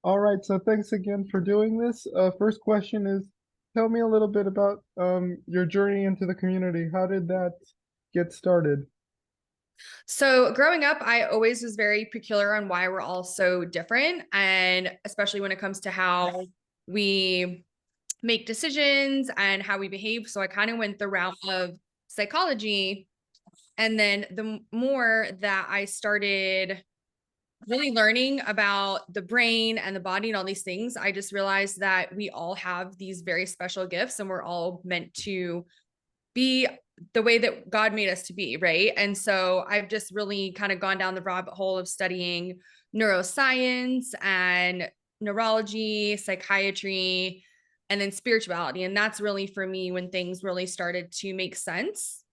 All right, so thanks again for doing this. First question is, tell me a little bit about your journey into the community. How did that get started? So growing up, I always was very peculiar on why we're all so different. And especially when it comes to how we make decisions and how we behave. So I kind of went the route of psychology. And then the more that I started really learning about the brain and the body and all these things, I just realized that we all have these very special gifts and we're all meant to be the way that God made us to be, right? And so I've just really kind of gone down the rabbit hole of studying neuroscience and neurology, psychiatry, and then spirituality. And that's really for me when things really started to make sense.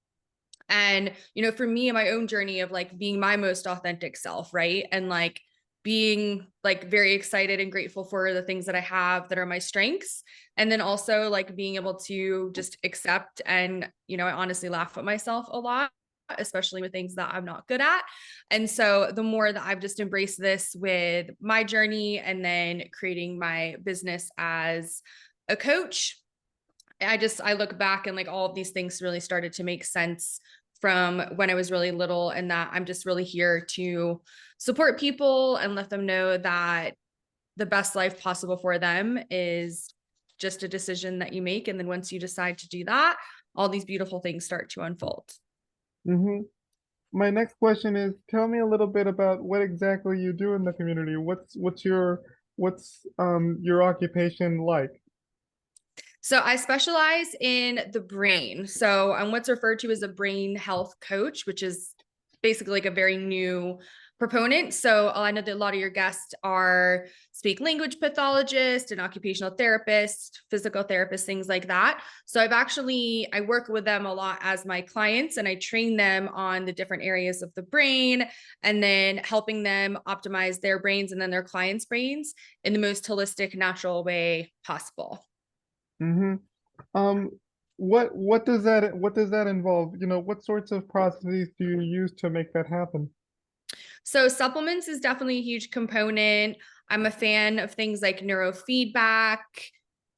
And, for me in my own journey of like being my most authentic self, right? And like being like very excited and grateful for the things that I have that are my strengths. And then also like being able to just accept and, I honestly laugh at myself a lot, especially with things that I'm not good at. And so the more that I've just embraced this with my journey and then creating my business as a coach, I look back and like all of these things really started to make sense from when I was really little, and that I'm just really here to support people and let them know that the best life possible for them is just a decision that you make. And then once you decide to do that, all these beautiful things start to unfold. hmm My next question is, tell me a little bit about what exactly you do in the community. What's your occupation like? So I specialize in the brain. So I'm what's referred to as a brain health coach, which is basically like a very new proponent. So I know that a lot of your guests are speak language pathologists and occupational therapists, physical therapists, things like that. So I work with them a lot as my clients, and I train them on the different areas of the brain and then helping them optimize their brains and then their clients' brains in the most holistic, natural way possible. hmm Um, what does that involve? What sorts of processes do you use to make that happen? So supplements is definitely a huge component. I'm a fan of things like neurofeedback,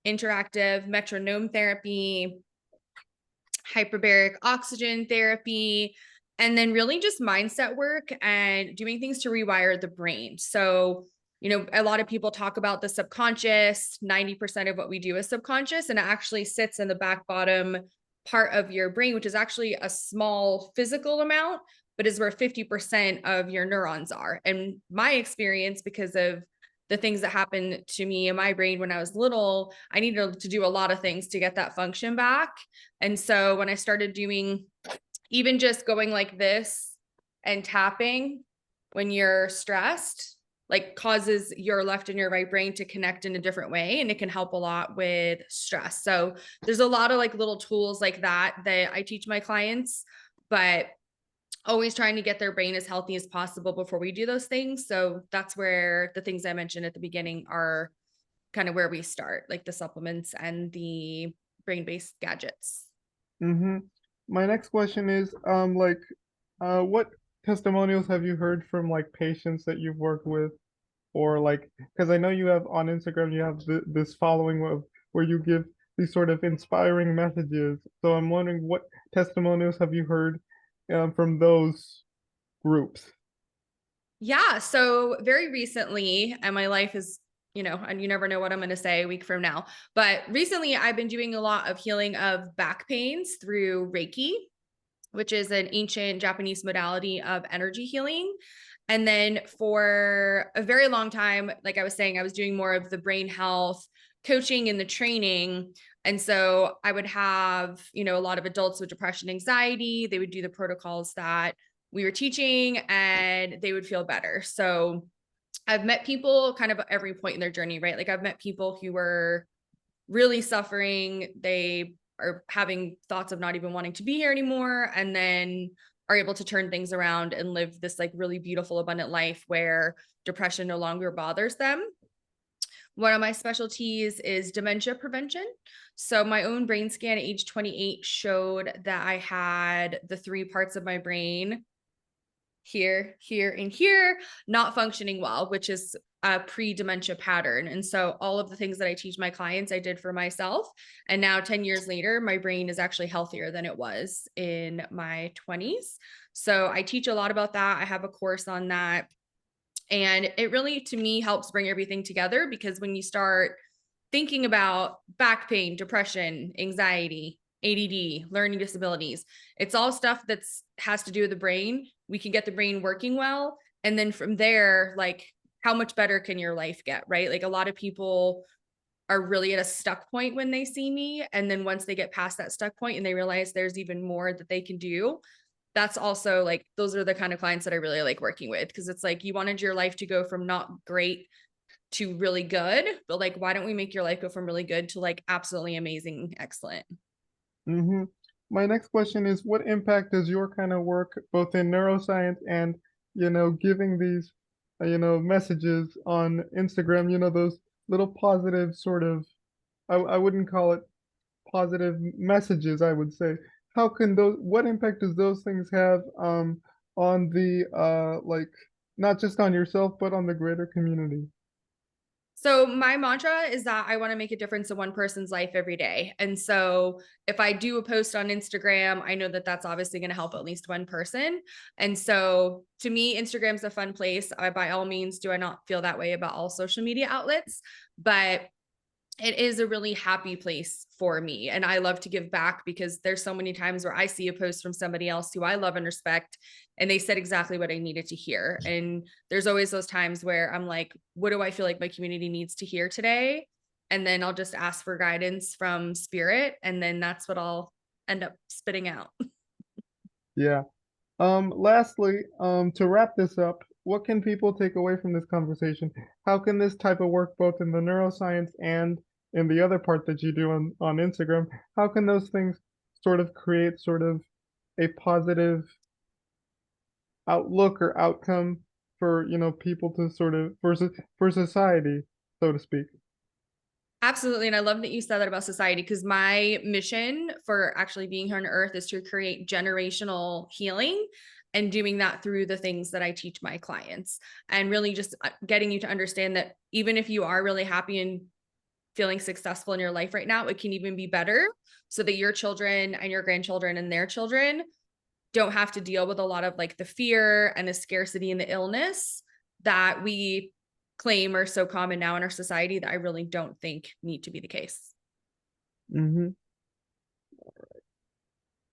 interactive metronome therapy, hyperbaric oxygen therapy, and then really just mindset work and doing things to rewire the brain. So, a lot of people talk about the subconscious. 90% of what we do is subconscious, and it actually sits in the back bottom part of your brain, which is actually a small physical amount, but is where 50% of your neurons are. And my experience, because of the things that happened to me in my brain when I was little, I needed to do a lot of things to get that function back. And so when I started doing even just going like this and tapping when you're stressed, like causes your left and your right brain to connect in a different way. And it can help a lot with stress. So there's a lot of like little tools like that that I teach my clients, but always trying to get their brain as healthy as possible before we do those things. So that's where the things I mentioned at the beginning are kind of where we start, like the supplements and the brain-based gadgets. hmm My next question is, what testimonials have you heard from like patients that you've worked with, or like, because I know you have on Instagram, you have this following of where you give these sort of inspiring messages. So I'm wondering what testimonials have you heard from those groups? Yeah. So very recently, and my life is, and you never know what I'm going to say a week from now. But recently, I've been doing a lot of healing of back pains through Reiki, which is an ancient Japanese modality of energy healing. And then for a very long time, like I was saying, I was doing more of the brain health coaching and the training. And so I would have, a lot of adults with depression, anxiety. They would do the protocols that we were teaching and they would feel better. So I've met people kind of at every point in their journey, right? Like I've met people who were really suffering. They are having thoughts of not even wanting to be here anymore, and then are able to turn things around and live this like really beautiful, abundant life where depression no longer bothers them. One of my specialties is dementia prevention. So my own brain scan at age 28 showed that I had the three parts of my brain here, and here, not functioning well, which is a pre-dementia pattern. And so all of the things that I teach my clients, I did for myself. And now 10 years later, my brain is actually healthier than it was in my 20s. So I teach a lot about that. I have a course on that. And it really, to me, helps bring everything together because when you start thinking about back pain, depression, anxiety, ADD, learning disabilities, it's all stuff that's has to do with the brain. We can get the brain working well. And then from there, like, how much better can your life get, right? Like, a lot of people are really at a stuck point when they see me. And then once they get past that stuck point and they realize there's even more that they can do, that's also like, those are the kind of clients that I really like working with. Cause it's like, you wanted your life to go from not great to really good, but like, why don't we make your life go from really good to like absolutely amazing, excellent? Mm-hmm. My next question is, what impact does your kind of work, both in neuroscience and, giving these, messages on Instagram, those little positive sort of, I wouldn't call it positive messages, I would say. What impact does those things have, on the, like, not just on yourself, but on the greater community? So my mantra is that I want to make a difference in one person's life every day. And so if I do a post on Instagram, I know that that's obviously going to help at least one person. And so to me, Instagram's a fun place. By all means, do I not feel that way about all social media outlets, but it is a really happy place for me. And I love to give back because there's so many times where I see a post from somebody else who I love and respect, and they said exactly what I needed to hear. And there's always those times where I'm like, what do I feel like my community needs to hear today? And then I'll just ask for guidance from spirit. And then that's what I'll end up spitting out. Yeah. Lastly, to wrap this up, what can people take away from this conversation? How can this type of work, both in the neuroscience and in the other part that you do on Instagram, how can those things sort of create sort of a positive outlook or outcome for, people to sort of, for society, so to speak? Absolutely. And I love that you said that about society because my mission for actually being here on earth is to create generational healing and doing that through the things that I teach my clients and really just getting you to understand that even if you are really happy and feeling successful in your life right now, it can even be better so that your children and your grandchildren and their children don't have to deal with a lot of like the fear and the scarcity and the illness that we claim are so common now in our society that I really don't think need to be the case. Mm-hmm.